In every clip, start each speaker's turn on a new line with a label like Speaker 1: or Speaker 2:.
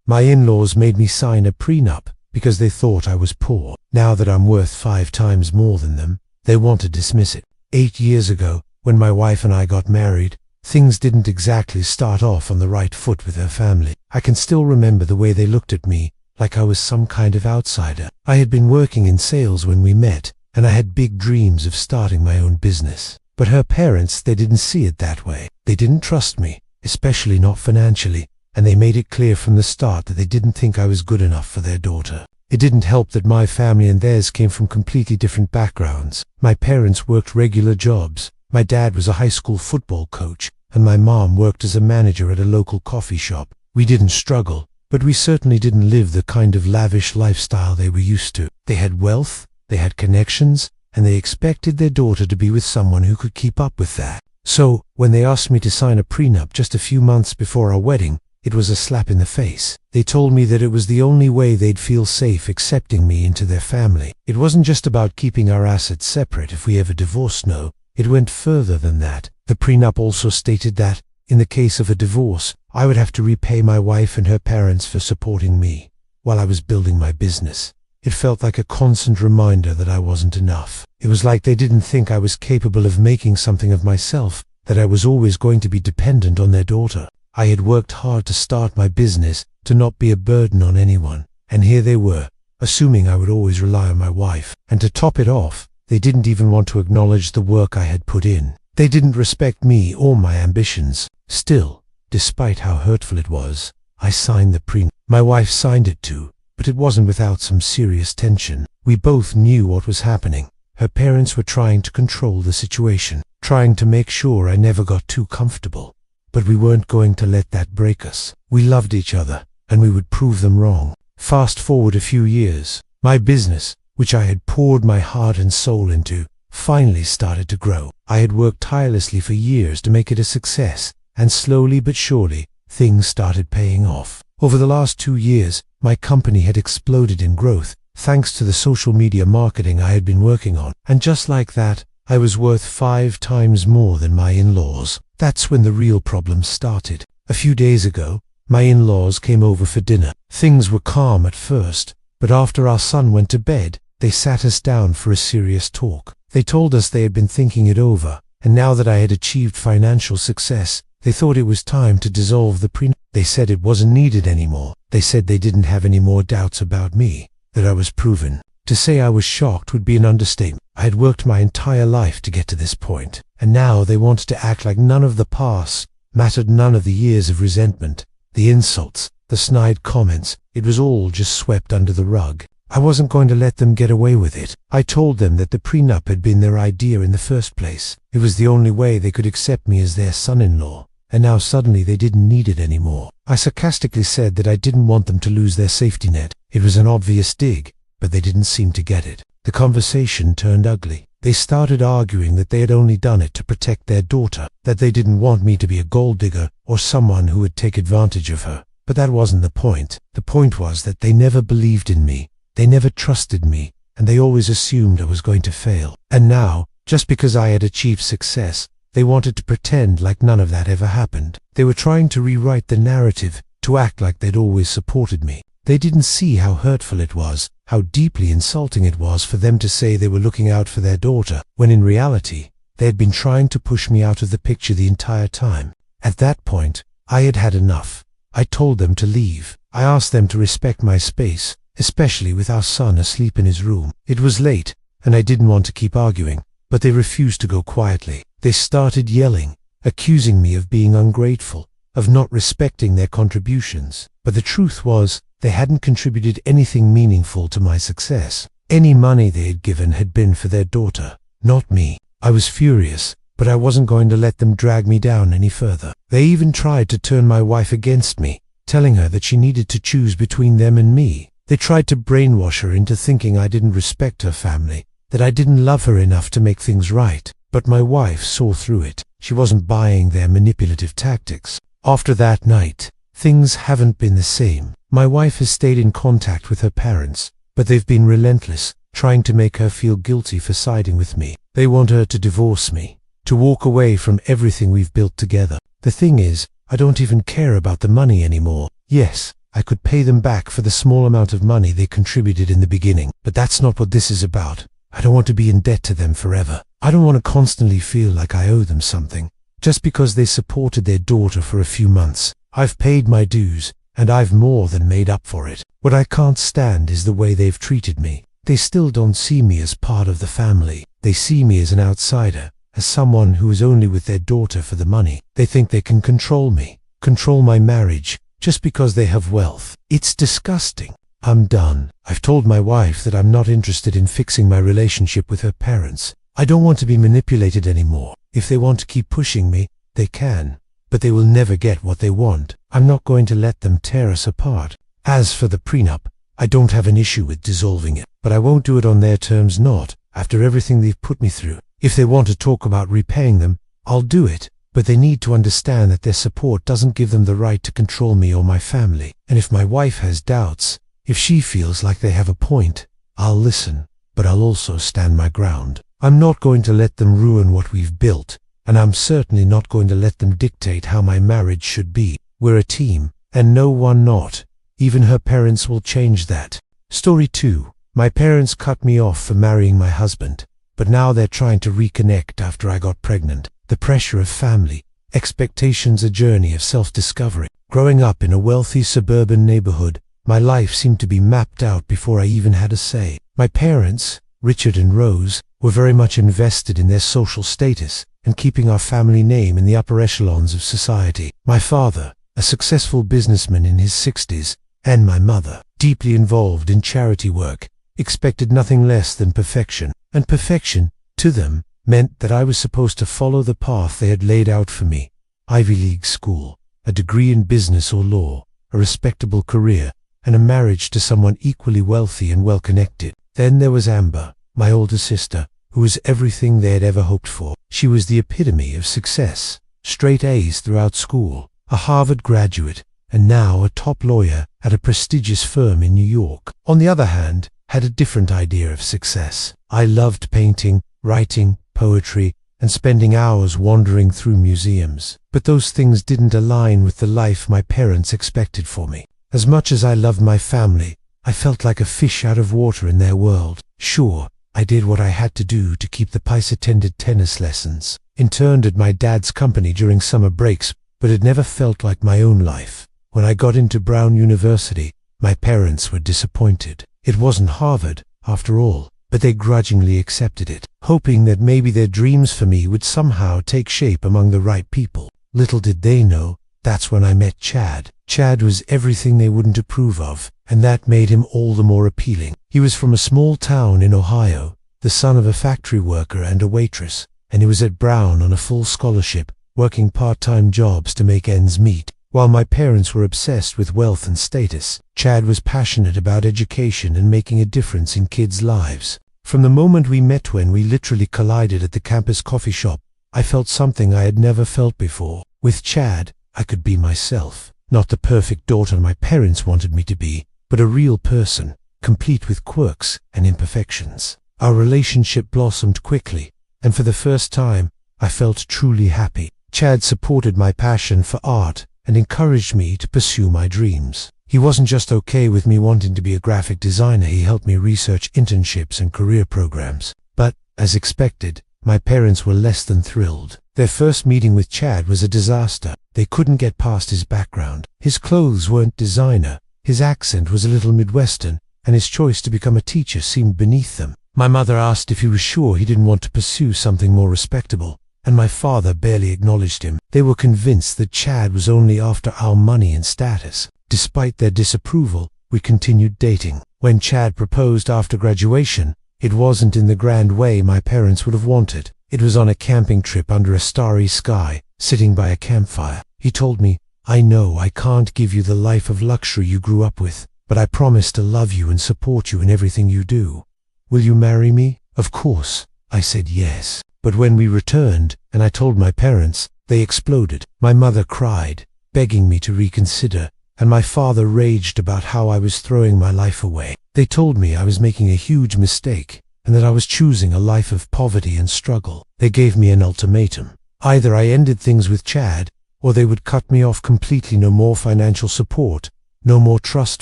Speaker 1: My in-laws made me sign a prenup because they thought I was poor. Now that I'm worth 5 times more than them, they want to dismiss it. 8 years ago, when my wife and I got married, things didn't exactly start off on the right foot with her family. I can still remember the way they looked at me, like I was some kind of outsider. I had been working in sales when we met, and I had big dreams of starting my own business. But her parents, they didn't see it that way. They didn't trust me, especially not financially, and they made it clear from the start that they didn't think I was good enough for their daughter. It didn't help that my family and theirs came from completely different backgrounds. My parents worked regular jobs. My dad was a high school football coach, and my mom worked as a manager at a local coffee shop. We didn't struggle, but we certainly didn't live the kind of lavish lifestyle they were used to. They had wealth, they had connections, and they expected their daughter to be with someone who could keep up with that. So, when they asked me to sign a prenup just a few months before our wedding, it was a slap in the face. They told me that it was the only way they'd feel safe accepting me into their family. It wasn't just about keeping our assets separate if we ever divorced, no. It went further than that. The prenup also stated that, in the case of a divorce, I would have to repay my wife and her parents for supporting me while I was building my business. It felt like a constant reminder that I wasn't enough. It was like they didn't think I was capable of making something of myself, that I was always going to be dependent on their daughter. I had worked hard to start my business, to not be a burden on anyone, and here they were, assuming I would always rely on my wife. And to top it off, they didn't even want to acknowledge the work I had put in. They didn't respect me or my ambitions. Still, despite how hurtful it was, I signed the prenup. My wife signed it too, but it wasn't without some serious tension. We both knew what was happening. Her parents were trying to control the situation, trying to make sure I never got too comfortable. But we weren't going to let that break us. We loved each other, and we would prove them wrong. Fast forward a few years, my business, which I had poured my heart and soul into, finally started to grow. I had worked tirelessly for years to make it a success, and slowly but surely, things started paying off. Over the last 2 years, my company had exploded in growth, thanks to the social media marketing I had been working on. And just like that, I was worth 5 times more than my in-laws. That's when the real problems started. A few days ago, my in-laws came over for dinner. Things were calm at first, but after our son went to bed, they sat us down for a serious talk. They told us they had been thinking it over, and now that I had achieved financial success, they thought it was time to dissolve the prenup. They said it wasn't needed anymore. They said they didn't have any more doubts about me, that I was proven. To say I was shocked would be an understatement. I had worked my entire life to get to this point, and now they wanted to act like none of the past mattered, none of the years of resentment, the insults, the snide comments. It was all just swept under the rug. I wasn't going to let them get away with it. I told them that the prenup had been their idea in the first place. It was the only way they could accept me as their son-in-law, and now suddenly they didn't need it anymore. I sarcastically said that I didn't want them to lose their safety net. It was an obvious dig, but they didn't seem to get it. The conversation turned ugly. They started arguing that they had only done it to protect their daughter, that they didn't want me to be a gold digger or someone who would take advantage of her. But that wasn't the point. The point was that they never believed in me. They never trusted me, and they always assumed I was going to fail. And now, just because I had achieved success, they wanted to pretend like none of that ever happened. They were trying to rewrite the narrative, to act like they'd always supported me. They didn't see how hurtful it was, how deeply insulting it was for them to say they were looking out for their daughter, when in reality, they had been trying to push me out of the picture the entire time. At that point, I had had enough. I told them to leave. I asked them to respect my space, especially with our son asleep in his room. It was late, and I didn't want to keep arguing, but they refused to go quietly. They started yelling, accusing me of being ungrateful, of not respecting their contributions. But the truth was, they hadn't contributed anything meaningful to my success. Any money they had given had been for their daughter, not me. I was furious, but I wasn't going to let them drag me down any further. They even tried to turn my wife against me, telling her that she needed to choose between them and me. They tried to brainwash her into thinking I didn't respect her family, that I didn't love her enough to make things right. But my wife saw through it. She wasn't buying their manipulative tactics. After that night, things haven't been the same. My wife has stayed in contact with her parents, but they've been relentless, trying to make her feel guilty for siding with me. They want her to divorce me, to walk away from everything we've built together. The thing is, I don't even care about the money anymore. Yes, I could pay them back for the small amount of money they contributed in the beginning. But that's not what this is about. I don't want to be in debt to them forever. I don't want to constantly feel like I owe them something, just because they supported their daughter for a few months. I've paid my dues, and I've more than made up for it. What I can't stand is the way they've treated me. They still don't see me as part of the family. They see me as an outsider, as someone who is only with their daughter for the money. They think they can control me, control my marriage, just because they have wealth. It's disgusting. I'm done. I've told my wife that I'm not interested in fixing my relationship with her parents. I don't want to be manipulated anymore. If they want to keep pushing me, they can. But they will never get what they want. I'm not going to let them tear us apart. As for the prenup, I don't have an issue with dissolving it, but I won't do it on their terms, not after everything they've put me through. If they want to talk about repaying them, I'll do it, but they need to understand that their support doesn't give them the right to control me or my family. And if my wife has doubts, if she feels like they have a point, I'll listen, but I'll also stand my ground. I'm not going to let them ruin what we've built, and I'm certainly not going to let them dictate how my marriage should be. We're a team, and no one not. Even her parents will change that. Story 2. My parents cut me off for marrying my husband, but now they're trying to reconnect after I got pregnant. The pressure of family, expectations, a journey of self-discovery. Growing up in a wealthy suburban neighborhood, my life seemed to be mapped out before I even had a say. My parents, Richard and Rose, were very much invested in their social status and keeping our family name in the upper echelons of society. My father, a successful businessman in his 60s, and my mother, deeply involved in charity work, expected nothing less than perfection. And perfection, to them, meant that I was supposed to follow the path they had laid out for me. Ivy League school, a degree in business or law, a respectable career, and a marriage to someone equally wealthy and well-connected. Then there was Amber, my older sister, who was everything they had ever hoped for. She was the epitome of success, straight A's throughout school, a Harvard graduate, and now a top lawyer at a prestigious firm in New York. On the other hand, had a different idea of success. I loved painting, writing, poetry, and spending hours wandering through museums. But those things didn't align with the life my parents expected for me. As much as I loved my family, I felt like a fish out of water in their world. Sure, I did what I had to do to keep the peace, attended tennis lessons, interned at my dad's company during summer breaks, but it never felt like my own life. When I got into Brown University, my parents were disappointed. It wasn't Harvard, after all, but they grudgingly accepted it, hoping that maybe their dreams for me would somehow take shape among the right people. Little did they know, that's when I met Chad. Chad was everything they wouldn't approve of, and that made him all the more appealing. He was from a small town in Ohio, the son of a factory worker and a waitress, and he was at Brown on a full scholarship, working part-time jobs to make ends meet. While my parents were obsessed with wealth and status, Chad was passionate about education and making a difference in kids' lives. From the moment we met, when we literally collided at the campus coffee shop, I felt something I had never felt before. With Chad, I could be myself. Not the perfect daughter my parents wanted me to be, but a real person, complete with quirks and imperfections. Our relationship blossomed quickly, and for the first time, I felt truly happy. Chad supported my passion for art and encouraged me to pursue my dreams. He wasn't just okay with me wanting to be a graphic designer, he helped me research internships and career programs. But, as expected, my parents were less than thrilled. Their first meeting with Chad was a disaster. They couldn't get past his background. His clothes weren't designer, his accent was a little Midwestern, and his choice to become a teacher seemed beneath them. My mother asked if he was sure he didn't want to pursue something more respectable, and my father barely acknowledged him. They were convinced that Chad was only after our money and status. Despite their disapproval, we continued dating. When Chad proposed after graduation, it wasn't in the grand way my parents would have wanted. It was on a camping trip under a starry sky, sitting by a campfire. He told me, "I know I can't give you the life of luxury you grew up with, but I promise to love you and support you in everything you do. Will you marry me?" Of course, I said yes. But when we returned, and I told my parents, they exploded. My mother cried, begging me to reconsider, and my father raged about how I was throwing my life away. They told me I was making a huge mistake, and that I was choosing a life of poverty and struggle. They gave me an ultimatum. Either I ended things with Chad, or they would cut me off completely. No more financial support, no more trust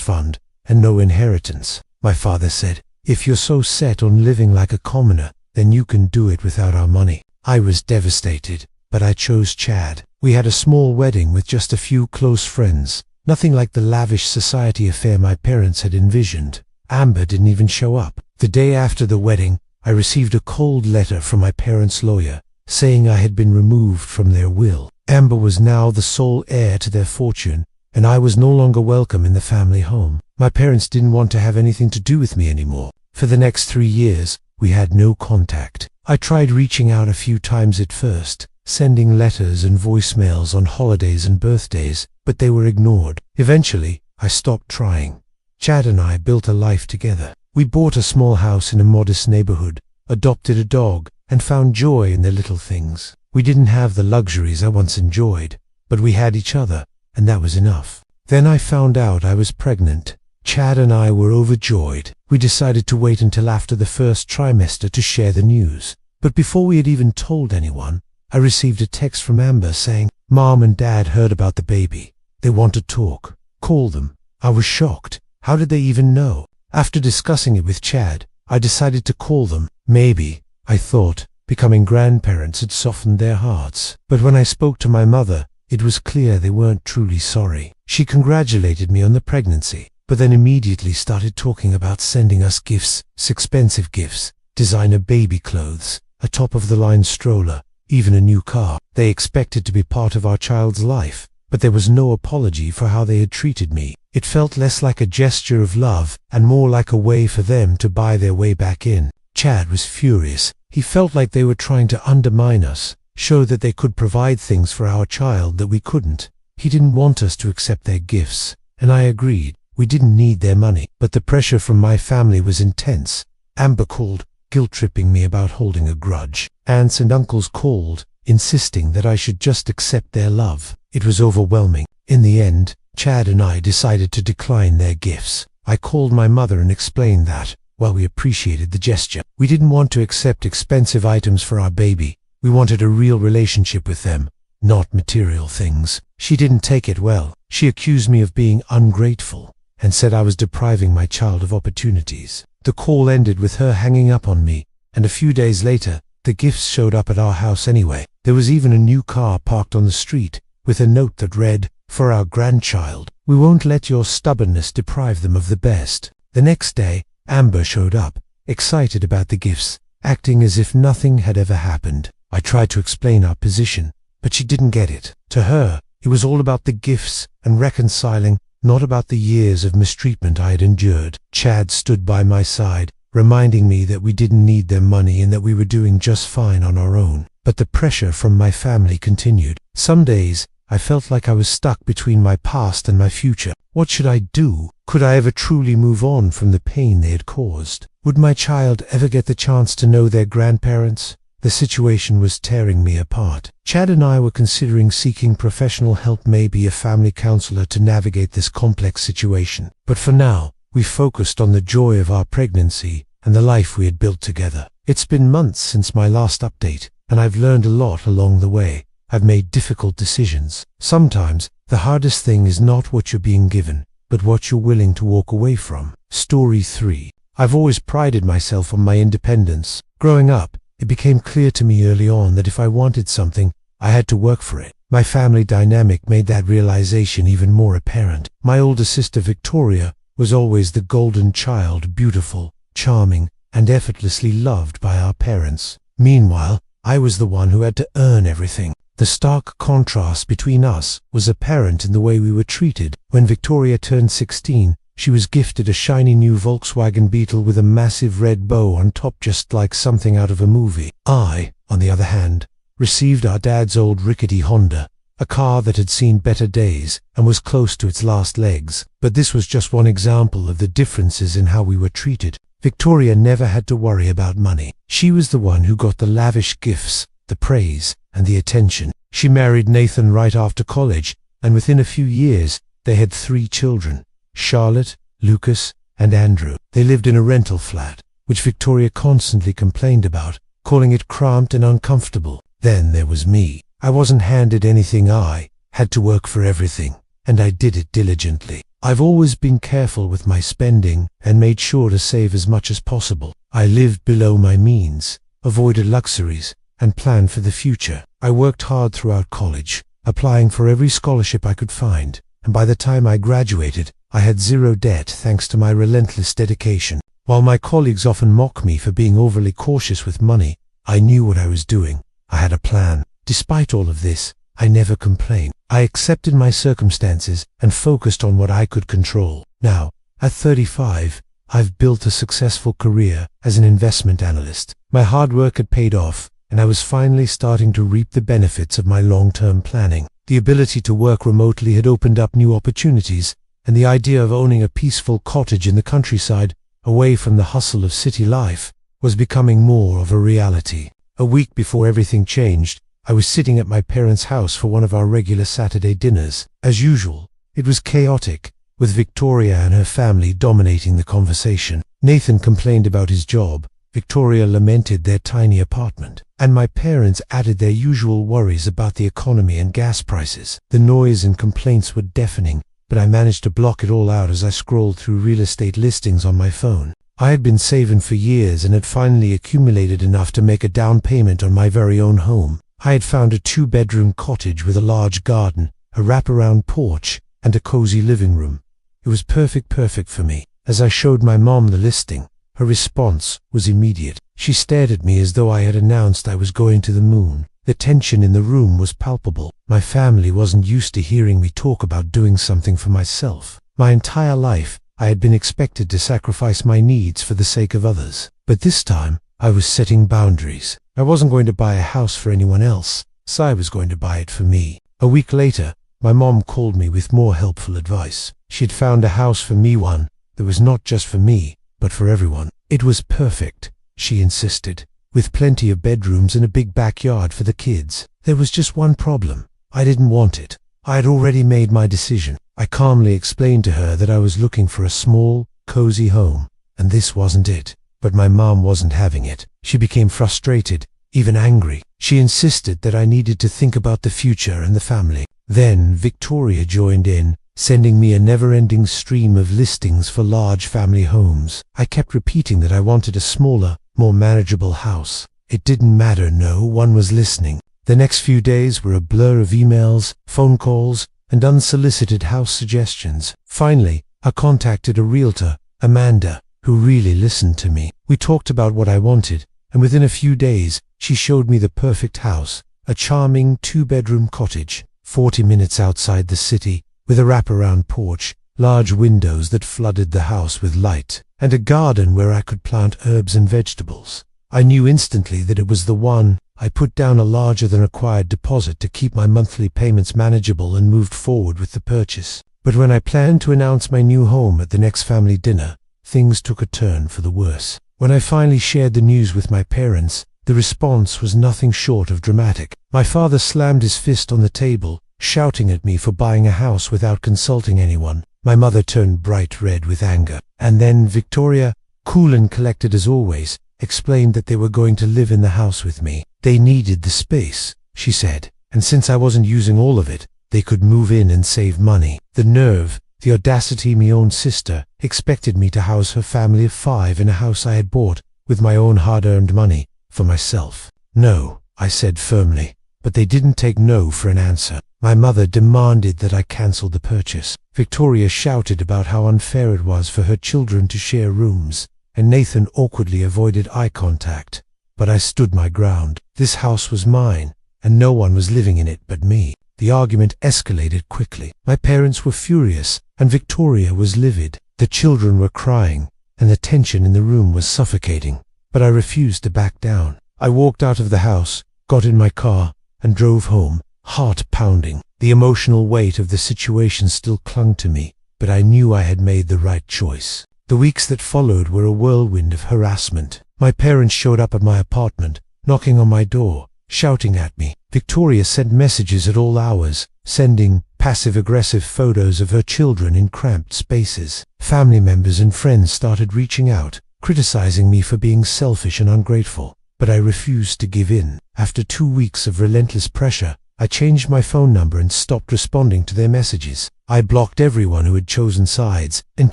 Speaker 1: fund, and no inheritance. My father said, "If you're so set on living like a commoner, then you can do it without our money." I was devastated, but I chose Chad. We had a small wedding with just a few close friends, nothing like the lavish society affair my parents had envisioned. Amber didn't even show up. The day after the wedding, I received a cold letter from my parents' lawyer, saying I had been removed from their will. Amber was now the sole heir to their fortune, and I was no longer welcome in the family home. My parents didn't want to have anything to do with me anymore. For the next 3 years, we had no contact. I tried reaching out a few times at first, sending letters and voicemails on holidays and birthdays, but they were ignored. Eventually, I stopped trying. Chad and I built a life together. We bought a small house in a modest neighborhood, adopted a dog, and found joy in the little things. We didn't have the luxuries I once enjoyed, but we had each other, and that was enough. Then I found out I was pregnant. Chad and I were overjoyed. We decided to wait until after the first trimester to share the news. But before we had even told anyone, I received a text from Amber saying, "Mom and Dad heard about the baby. They want to talk. Call them." I was shocked. How did they even know? After discussing it with Chad, I decided to call them. Maybe, I thought, becoming grandparents had softened their hearts. But when I spoke to my mother, it was clear they weren't truly sorry. She congratulated me on the pregnancy, but then immediately started talking about sending us gifts, expensive gifts, designer baby clothes, a top-of-the-line stroller, even a new car. They expected to be part of our child's life, but there was no apology for how they had treated me. It felt less like a gesture of love and more like a way for them to buy their way back in. Chad was furious. He felt like they were trying to undermine us, show that they could provide things for our child that we couldn't. He didn't want us to accept their gifts, and I agreed. We didn't need their money, but the pressure from my family was intense. Amber called, guilt-tripping me about holding a grudge. Aunts and uncles called, insisting that I should just accept their love. It was overwhelming. In the end, Chad and I decided to decline their gifts. I called my mother and explained that, while we appreciated the gesture, we didn't want to accept expensive items for our baby. We wanted a real relationship with them, not material things. She didn't take it well. She accused me of being ungrateful and said I was depriving my child of opportunities. The call ended with her hanging up on me, and a few days later, the gifts showed up at our house anyway. There was even a new car parked on the street, with a note that read, "For our grandchild. We won't let your stubbornness deprive them of the best." The next day, Amber showed up, excited about the gifts, acting as if nothing had ever happened. I tried to explain our position, but she didn't get it. To her, it was all about the gifts and reconciling, not about the years of mistreatment I had endured. Chad stood by my side, reminding me that we didn't need their money and that we were doing just fine on our own. But the pressure from my family continued. Some days, I felt like I was stuck between my past and my future. What should I do? Could I ever truly move on from the pain they had caused? Would my child ever get the chance to know their grandparents? The situation was tearing me apart. Chad and I were considering seeking professional help, maybe a family counselor, to navigate this complex situation. But for now, we focused on the joy of our pregnancy and the life we had built together. It's been months since my last update, and I've learned a lot along the way. I've made difficult decisions. Sometimes, the hardest thing is not what you're being given, but what you're willing to walk away from. Story 3. I've always prided myself on my independence. Growing up, it became clear to me early on that if I wanted something, I had to work for it. My family dynamic made that realization even more apparent. My older sister Victoria was always the golden child, beautiful, charming, and effortlessly loved by our parents. Meanwhile, I was the one who had to earn everything. The stark contrast between us was apparent in the way we were treated. When Victoria turned 16, she was gifted a shiny new Volkswagen Beetle with a massive red bow on top, just like something out of a movie. I, on the other hand, received our dad's old rickety Honda, a car that had seen better days and was close to its last legs. But this was just one example of the differences in how we were treated. Victoria never had to worry about money. She was the one who got the lavish gifts, the praise, and the attention. She married Nathan right after college, and within a few years, they had 3 children, Charlotte, Lucas, and Andrew. They lived in a rental flat, which Victoria constantly complained about, calling it cramped and uncomfortable. Then there was me. I wasn't handed anything. I had to work for everything, and I did it diligently. I've always been careful with my spending and made sure to save as much as possible. I lived below my means, avoided luxuries, and planned for the future. I worked hard throughout college, applying for every scholarship I could find, and by the time I graduated, I had zero debt thanks to my relentless dedication. While my colleagues often mock me for being overly cautious with money, I knew what I was doing. I had a plan. Despite all of this, I never complained. I accepted my circumstances and focused on what I could control. Now, at 35, I've built a successful career as an investment analyst. My hard work had paid off, and I was finally starting to reap the benefits of my long-term planning. The ability to work remotely had opened up new opportunities, and the idea of owning a peaceful cottage in the countryside, away from the hustle of city life, was becoming more of a reality. A week before everything changed, I was sitting at my parents' house for one of our regular Saturday dinners. As usual, it was chaotic, with Victoria and her family dominating the conversation. Nathan complained about his job, Victoria lamented their tiny apartment, and my parents added their usual worries about the economy and gas prices. The noise and complaints were deafening, but I managed to block it all out as I scrolled through real estate listings on my phone. I had been saving for years and had finally accumulated enough to make a down payment on my very own home. I had found a 2-bedroom cottage with a large garden, a wraparound porch, and a cozy living room. It was perfect for me. As I showed my mom the listing, her response was immediate. She stared at me as though I had announced I was going to the moon. The tension in the room was palpable. My family wasn't used to hearing me talk about doing something for myself. My entire life, I had been expected to sacrifice my needs for the sake of others. But this time, I was setting boundaries. I wasn't going to buy a house for anyone else, so I was going to buy it for me. A week later, my mom called me with more helpful advice. She had found a house for me, one that was not just for me, but for everyone. It was perfect, she insisted, with plenty of bedrooms and a big backyard for the kids. There was just one problem. I didn't want it. I had already made my decision. I calmly explained to her that I was looking for a small, cozy home, and this wasn't it. But my mom wasn't having it. She became frustrated, even angry. She insisted that I needed to think about the future and the family. Then Victoria joined in, sending me a never-ending stream of listings for large family homes. I kept repeating that I wanted a smaller, more manageable house. It didn't matter, no one was listening. The next few days were a blur of emails, phone calls, and unsolicited house suggestions. Finally, I contacted a realtor, Amanda, who really listened to me. We talked about what I wanted, and within a few days, she showed me the perfect house, a charming 2-bedroom cottage, 40 minutes outside the city, with a wraparound porch, large windows that flooded the house with light, and a garden where I could plant herbs and vegetables. I knew instantly that it was the one. I put down a larger-than-required deposit to keep my monthly payments manageable and moved forward with the purchase. But when I planned to announce my new home at the next family dinner, things took a turn for the worse. When I finally shared the news with my parents, the response was nothing short of dramatic. My father slammed his fist on the table, shouting at me for buying a house without consulting anyone. My mother turned bright red with anger. And then Victoria, cool and collected as always, explained that they were going to live in the house with me. They needed the space, she said, and since I wasn't using all of it, they could move in and save money. The nerve, the audacity. My own sister expected me to house her family of 5 in a house I had bought, with my own hard-earned money, for myself. No, I said firmly, but they didn't take no for an answer. My mother demanded that I cancel the purchase. Victoria shouted about how unfair it was for her children to share rooms, and Nathan awkwardly avoided eye contact. But I stood my ground. This house was mine, and no one was living in it but me. The argument escalated quickly. My parents were furious, and Victoria was livid. The children were crying, and the tension in the room was suffocating. But I refused to back down. I walked out of the house, got in my car, and drove home, heart pounding. The emotional weight of the situation still clung to me, but I knew I had made the right choice. The weeks that followed were a whirlwind of harassment. My parents showed up at my apartment, knocking on my door, shouting at me. Victoria sent messages at all hours, sending passive-aggressive photos of her children in cramped spaces. Family members and friends started reaching out, criticizing me for being selfish and ungrateful. But I refused to give in. After 2 weeks of relentless pressure, I changed my phone number and stopped responding to their messages. I blocked everyone who had chosen sides and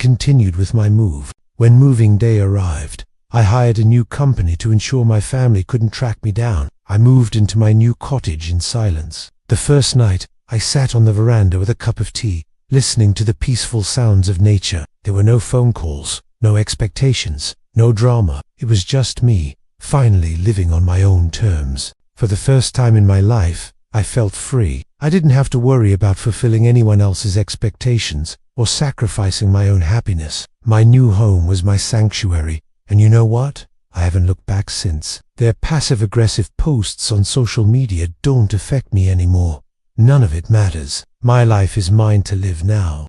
Speaker 1: continued with my move. When moving day arrived, I hired a new company to ensure my family couldn't track me down. I moved into my new cottage in silence. The first night, I sat on the veranda with a cup of tea, listening to the peaceful sounds of nature. There were no phone calls, no expectations, no drama. It was just me, finally living on my own terms. For the first time in my life, I felt free. I didn't have to worry about fulfilling anyone else's expectations or sacrificing my own happiness. My new home was my sanctuary, and you know what? I haven't looked back since. Their passive-aggressive posts on social media don't affect me anymore. None of it matters. My life is mine to live now.